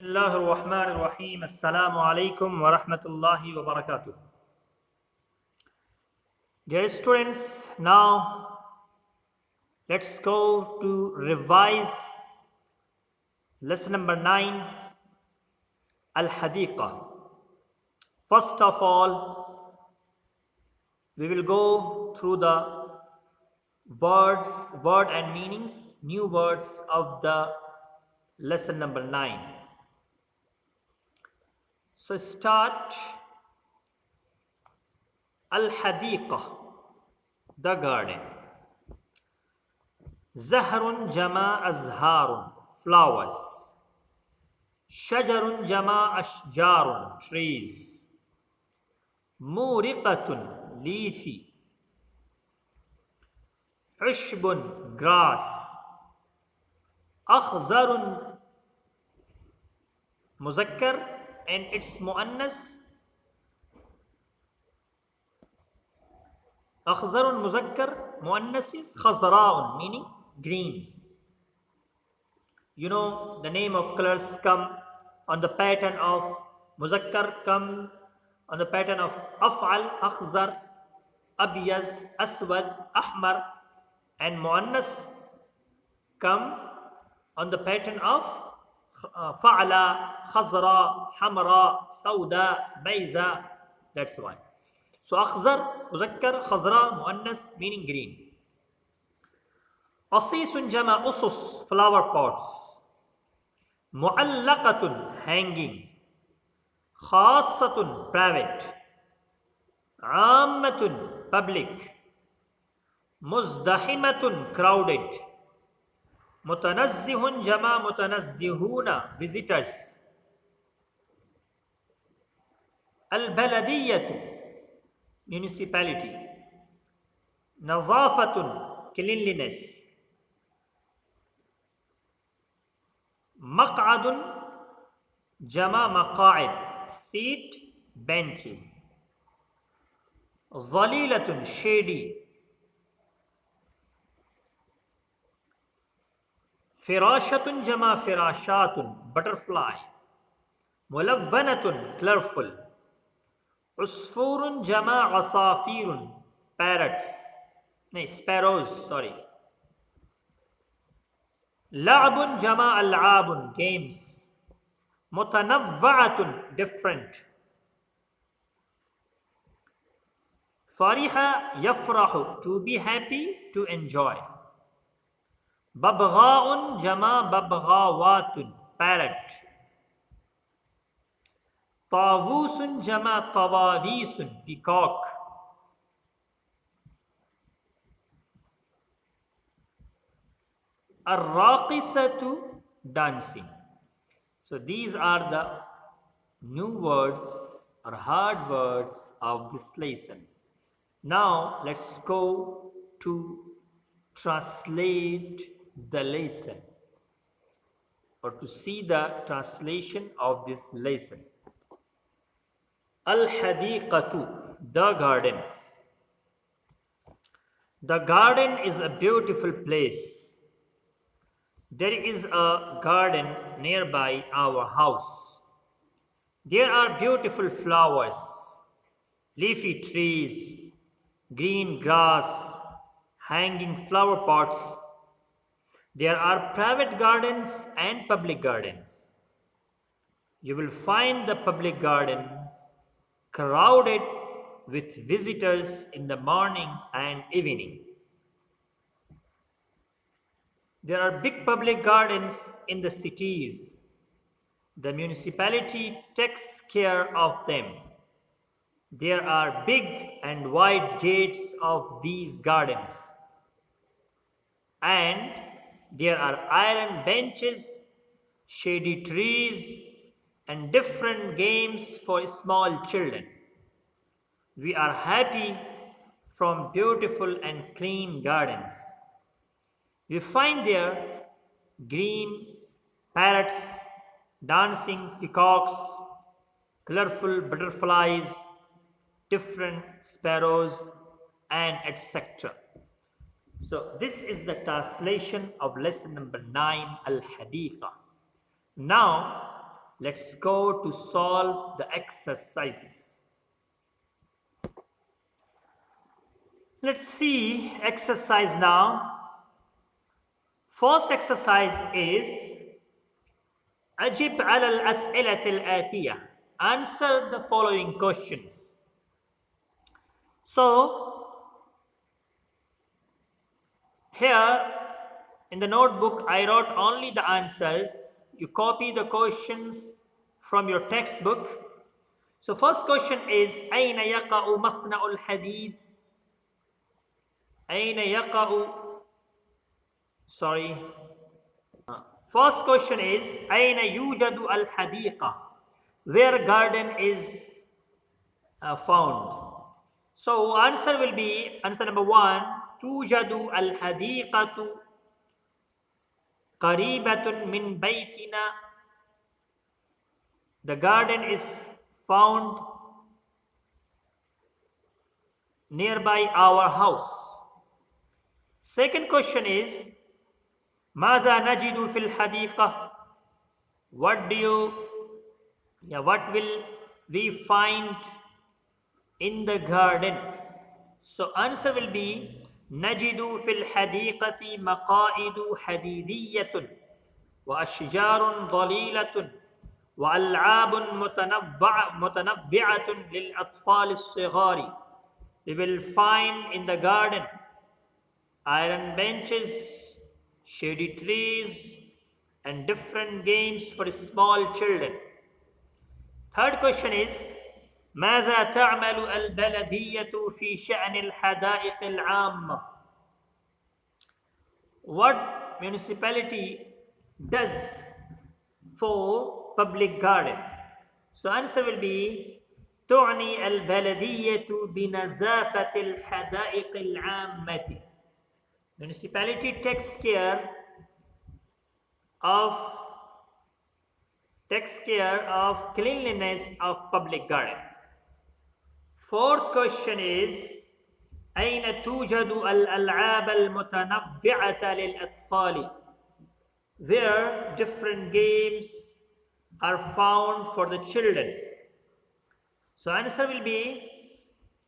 Bismillahirrahmanirrahim. Assalamu alaikum wa rahmatullahi wa barakatuh. Dear students, now let's go to revise lesson number 9, Al-Hadiqa. First of all, we will go through the word and meanings, new words of the lesson number 9. So start Al-Hadiqa, the garden. Zahrun jama azharun, flowers. Shajarun jama ashjarun, trees. Muriqatun, leafy. Ushbun, grass. Akhzarun, muzakkar, and its muannas. Akhzarun muzakkar, muannas is khazraun, meaning green. You know, the name of colors come on the pattern of muzakkar, come on the pattern of af'al, akhzar, abyaz, aswad, ahmar, and muannas come on the pattern of fa'ala, khazra, hamra, sauda, bayza. That's why. So akhzar, muzakkar, khazra, muannas, meaning green. Asisun jama usus, flower pots. Mu'allaqatun, hanging. Khassatun, private. Ammatun, public. Muzdahimatun, crowded. Mutanazzihun jama mutanazzihuna, visitors. Al-baladiyatu, municipality. Nazafatun, cleanliness. Maq'adun jama maqa'id, seat, benches. Zalilatun, shady. Firashatun jama firashatun, butterflies. Mulawwanatun, colorful. Usfurun jama asafirun, parrots. No, sparrows, sorry. La'abun jama al'abun, games. Mutanawwa'atun, different. Fariha yafrahu, to be happy, to enjoy. Babgha'un jama babghawatun, parrot. Tawusun jama tawawisun, peacock. Ar-raqisatu, dancing. So these are the new words or hard words of this lesson. Now let's go to translate the lesson or to see the translation of this lesson. Al-Hadiqatu, the garden. The garden is a beautiful place. There is a garden nearby our house. There are beautiful flowers, leafy trees, green grass, hanging flower pots. There are private gardens and public gardens. You will find the public gardens crowded with visitors in the morning and evening. There are big public gardens in the cities. The municipality takes care of them. There are big and wide gates of these gardens. And there are iron benches, shady trees, and different games for small children. We are happy from beautiful and clean gardens. We find there green parrots, dancing peacocks, colorful butterflies, different sparrows, and etc. So this is the translation of lesson number 9, Al-Hadiqa. Now Let's go to solve the exercises. Let's see exercise now. First exercise is أجب على الأسئلة الآتية. Answer the following questions. So, here in the notebook, I wrote only the answers. You copy the questions from your textbook. So, first question is أين يقع مصنع الحديد؟ أين يقع First question is أين يوجد الحديقة? Where garden is found? So answer will be answer number 1. توجد الحديقة قريبة من بيتنا. The garden is found nearby our house. Second question is ماذا نجد في الحديقة? What will we find in the garden? So answer will be نجد في الحديقة مقاعد حديدية وأشجار ضليلة وألعاب متنوعة للأطفال الصغار. We will find in the garden iron benches, shady trees, and different games for small children. Third question is ماذا تعمل البلدية في شأن الحدائق العامة? What municipality does for public garden? So answer will be تعني البلدية بنظافة الحدائق العامة. Municipality takes care of cleanliness of public garden. Fourth question is أين توجد الألعاب المتنوعة للأطفال? Where different games are found for the children. So answer will be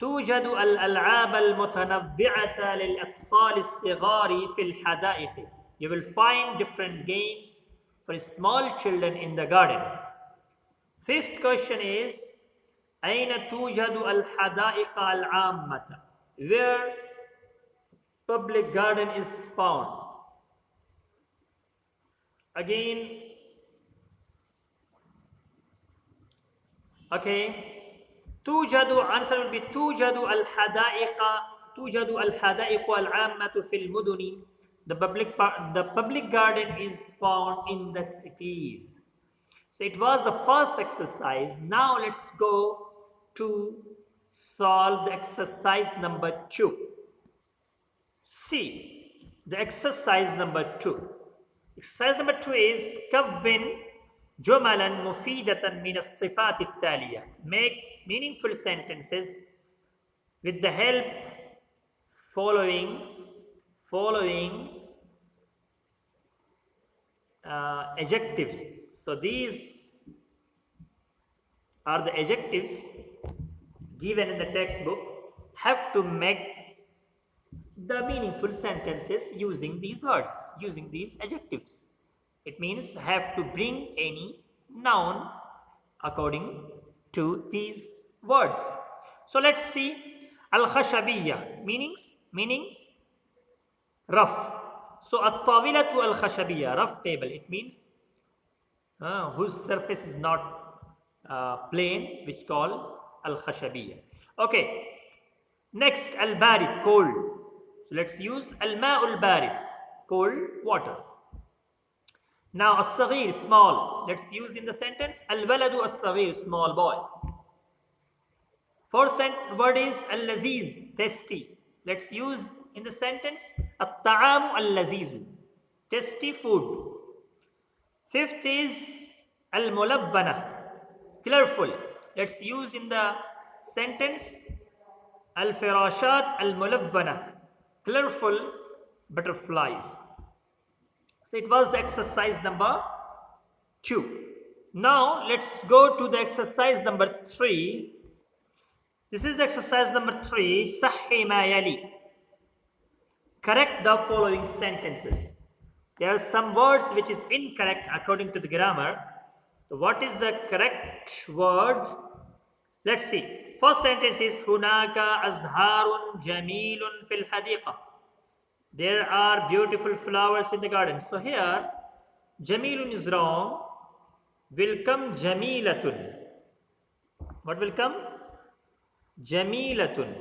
توجد الألعاب المتنوعة للأطفال الصغار في الحدائق. You will find different games for small children in the garden. Fifth question is أين توجد الحدائق العامة? Where public garden is found. Again, okay. answer will be توجد الحدائق العامة في المدن. The public garden is found in the cities. So it was the first exercise. Now let's go to solve the exercise number 2. See the exercise number 2. Exercise number 2 is كون جملا مفيدة من الصفات التالية. Make meaningful sentences with the help following adjectives. So these are the adjectives given in the textbook. Have to make the meaningful sentences using these words, using these adjectives. It means have to bring any noun according to these words. So let's see. Al-khashabiyya meaning rough. So at-tawilatu al-khashabiyya, rough table. It means whose surface is not plain, which called al-khashabiyya. Okay. Next, al-barid, cold. So let's use al-ma'ul barid, cold water. Now, as-saghir, small. Let's use in the sentence al-waladu as-saghir, small boy. First word is al-laziz, tasty. Let's use in the sentence at-ta'amu al-lazizu, tasty food. Fifth is al-mulabbana, colorful. Let's use in the sentence al-firashat al-mulabbana, colorful butterflies. So it was the exercise number 2. Now let's go to the exercise number 3. This is the exercise number 3. Sahhi ma yali. Correct the following sentences. There are some words which is incorrect according to the grammar. So what is the correct word? Let's see. First sentence is Hunaka azharun jamilun fil hadiqa. There are beautiful flowers in the garden. So here, jamilun is wrong. Will come jamilatun. What will come? Jamilatun.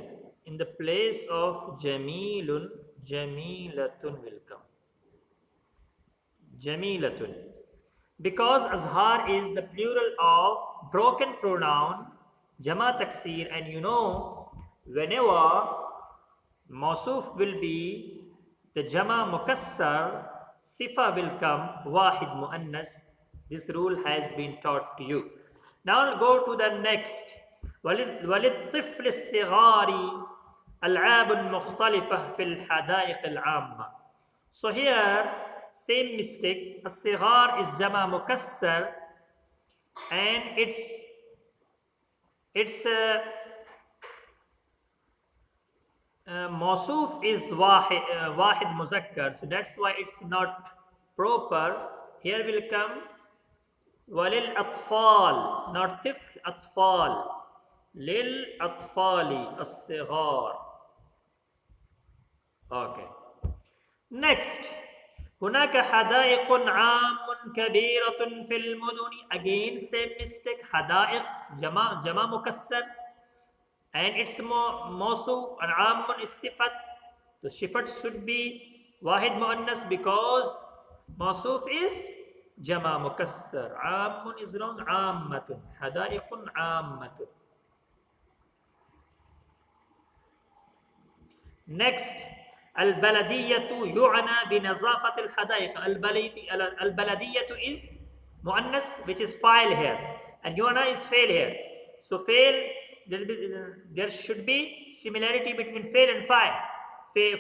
In the place of jamilun, jamilatun will come. Jamilatun. Because azhar is the plural of broken pronoun jama taksir, and you know whenever mausuf will be the jama mukassar, sifa will come wahid muannas. This rule has been taught to you. Now I'll go to the next. وللطفل الصغار ألعاب مختلفة في الحدائق العامة. So here same mistake. الصغار is jama mukassar and its mausuf is wahid muzakkar, so that's why it's not proper. Here will come walil atfal, not tifl, atfal, lil atfali as-sighar. Okay, next. هناك حدائق عام كبيرة في المدن. Again same mistake. حدائق جمع مكسر and its موصوف and عام is صفت. The صفت should be واحد مؤنث because موصوف is جمع مكسر. عام is wrong. عامة. حدائق عامة. Next. البلدية يعنى بنظافة الحدائق. البلدية is مؤنث which is fa'il here and يعنى is fail here. So fail, there should be similarity between fail and fa'il.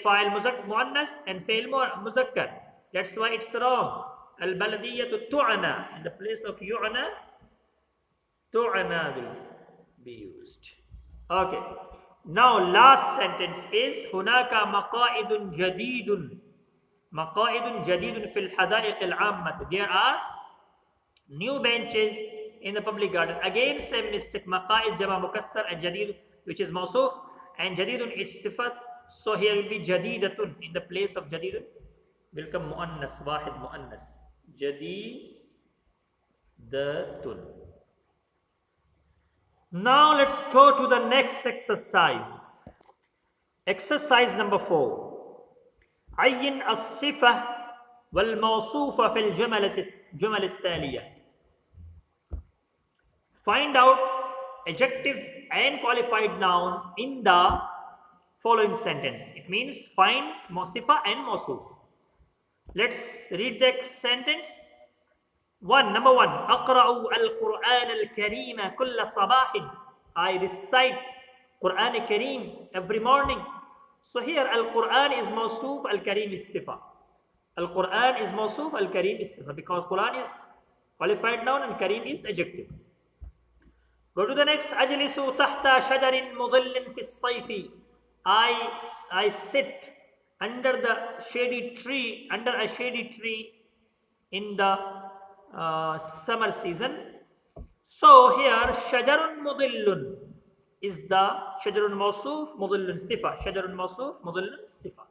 Fa'il مؤنث and fail muzakkar. That's why it's wrong. البلدية تعنى. In the place of يعنى, تعنى will be used. Okay. Now last sentence is هناك مقاعد جديد. مقاعد جديد في الحدائق العامة. There are new benches in the public garden. Again same mistake. مقاعد جمع مكسر and جديد which is موصوف and جديد its صفت. So here will be جديدة. In the place of جديد will come مؤنث واحد مؤنث. جديدة. Now let's go to the next exercise. Exercise number 4. عين الصفة والموصوفة في الجمل التالية. Find out adjective and qualified noun in the following sentence. It means find sifa and mawsuf. Let's read the sentence. Number 1. أقرأ القرآن الكريم كل صباح. I recite Quran Kareem every morning. So here Al-Quran is mawsuf, Al-Kareem is sifa. Al-Quran is mawsuf, Al-Kareem is sifa, because Quran is qualified noun and Kareem is adjective. Go to the next. أجلس تحت شجر مظل في الصيف. I sit under a shady tree in the summer season. So here shajarun mudillun is the shajarun mawsuf, mudillun sifa. Shajarun mawsuf, mudillun sifa.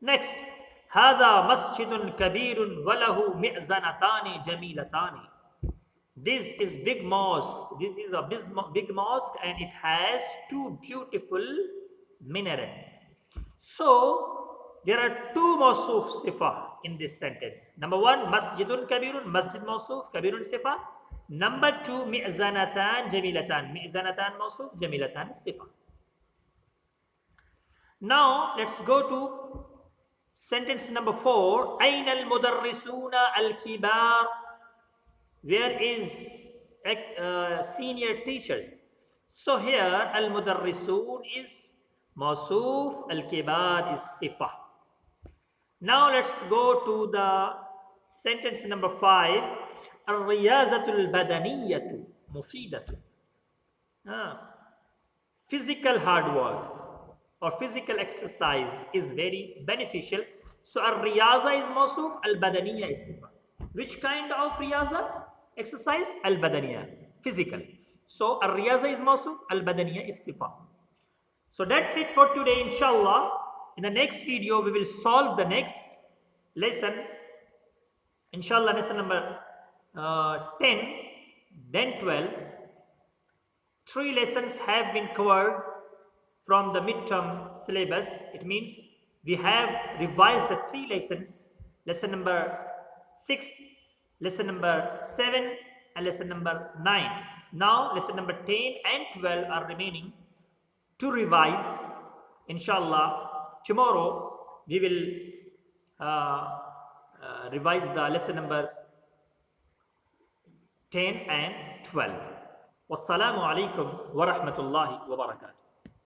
Next. هذا مسجد كبير وله مئذنتان جميلتان. This is big mosque. This is a big mosque and it has two beautiful minarets. So there are two mawsuf sifa in this sentence. Number 1, masjidun kabirun, masjid mawsuf, kabirun sifa. Number 2, mi'zanatan jamilatan. Mi'zanatan mawsuf, jamilatan sifa. Now let's go to sentence number 4. Aina al-mudarrisuna al-kibar. Where is senior teachers? So here al-mudarrisun is mawsuf, al-kibar is sifa. Now let's go to the sentence number 5. الرياضة البدنية مفيدة. Physical hard work or physical exercise is very beneficial. So الرياضة is موصوف, البدنية is صفة. Which kind of رياضة? Exercise البدنية, physical. So الرياضة is موصوف, البدنية is صفة. So that's it for today, inshallah. In the next video we will solve the next lesson, inshallah, lesson number 10, then 12. 3 lessons have been covered from the midterm syllabus. It means we have revised the 3 lessons, lesson number 6, lesson number 7 and lesson number 9. Now lesson number 10 and 12 are remaining to revise. Inshallah, tomorrow we will revise the lesson number 10 and 12. Wassalamu alaikum wa rahmatullahi wa barakatuh.